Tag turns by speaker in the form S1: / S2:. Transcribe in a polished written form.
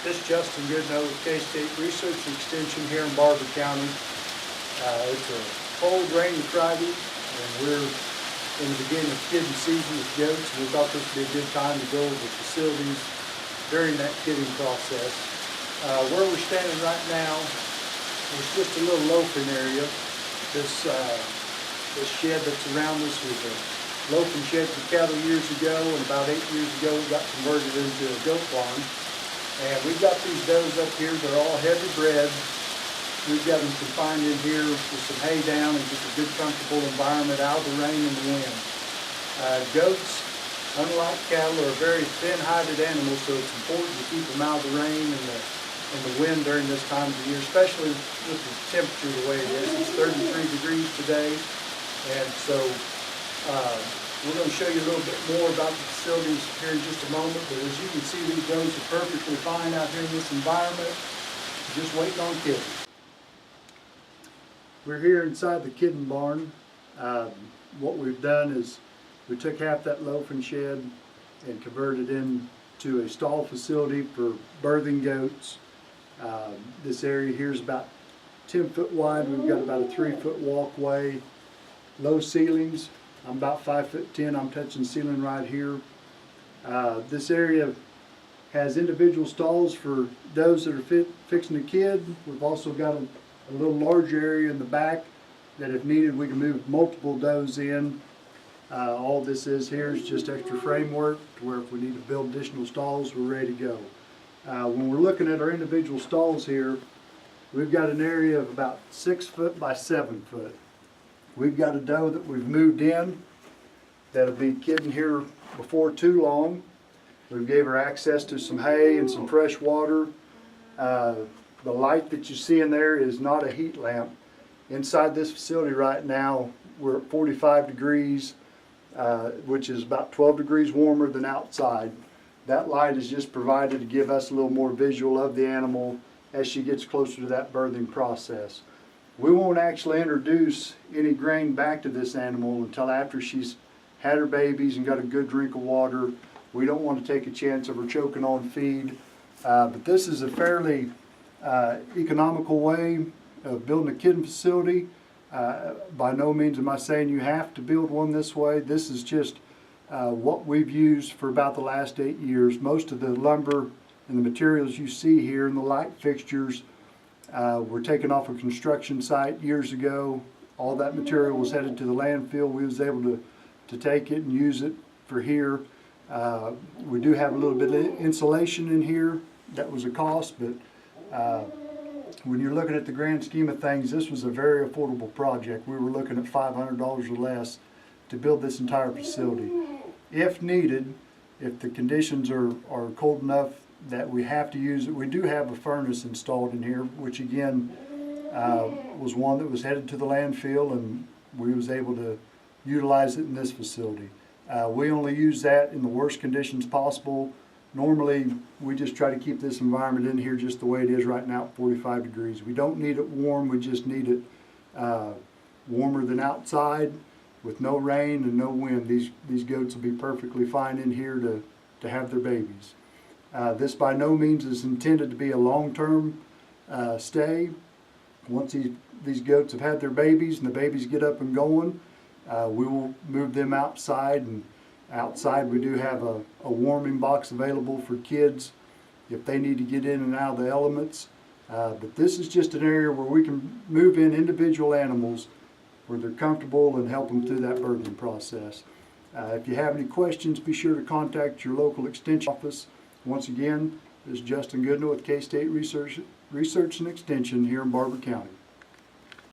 S1: This is Justin Goodnow with K-State Research and Extension here in Barber County. It's a cold, rainy Friday, and we're in the beginning of kidding season with goats. We thought this would be a good time to go over the facilities during that kidding process. Where we're standing right now is just a little loafing area. This shed that's around us was a loafing shed for cattle years ago, and about 8 years ago we got converted into a goat barn. And we've got these does up here. They're all heavy bred. We've got them confined in here with some hay down and just a good comfortable environment out of the rain and the wind. Goats, unlike cattle, are very thin-hided animals, so it's important to keep them out of the rain and the wind during this time of the year, especially with the temperature the way it is. It's 33 degrees today, and so we're going to show you a little bit more about the facilities here in just a moment, but as you can see, these goats are perfectly fine out here in this environment, just waiting on kidding. We're here inside the kidding barn. What we've done is we took half that loafing shed and converted it into a stall facility for birthing goats. This area here is about 10 foot wide. We've got about a 3-foot walkway, low ceilings. I'm about 5'10". I'm touching the ceiling right here. This area has individual stalls for does that are fixing a kid. We've also got a little larger area in the back that if needed we can move multiple does in. All this is here is just extra framework to where if we need to build additional stalls, we're ready to go. When we're looking at our individual stalls here, we've got an area of about 6 foot by 7 foot. We've got a doe that we've moved in that'll be kidding here before too long. We gave her access to some hay and some fresh water. The light that you see in there is not a heat lamp. Inside this facility right now, we're at 45 degrees, which is about 12 degrees warmer than outside. That light is just provided to give us a little more visual of the animal as she gets closer to that birthing process. We won't actually introduce any grain back to this animal until after she's had her babies and got a good drink of water. We don't want to take a chance of her choking on feed. But this is a fairly economical way of building a kidding facility. By no means am I saying you have to build one this way. This is just what we've used for about the last 8 years. Most of the lumber and the materials you see here and the light fixtures were taken off a construction site years ago. All that material was headed to the landfill. We was able to take it and use it for here. We do have a little bit of insulation in here. That was a cost, but when you're looking at the grand scheme of things, this was a very affordable project. We were looking at $500 or less to build this entire facility. If needed, if the conditions are cold enough that we have to use it, we do have a furnace installed in here, which again was one that was headed to the landfill, and we was able to utilize it in this facility. We only use that in the worst conditions possible. Normally we just try to keep this environment in here just the way it is right now at 45 degrees. We don't need it warm, we just need it warmer than outside with no rain and no wind. These goats will be perfectly fine in here to have their babies. This by no means is intended to be a long-term stay. Once these goats have had their babies and the babies get up and going, we will move them outside, and outside we do have a warming box available for kids if they need to get in and out of the elements. But this is just an area where we can move in individual animals where they're comfortable and help them through that birthing process. If you have any questions, be sure to contact your local extension office. Once again, this is Justin Goodnow with K-State Research and Extension here in Barber County.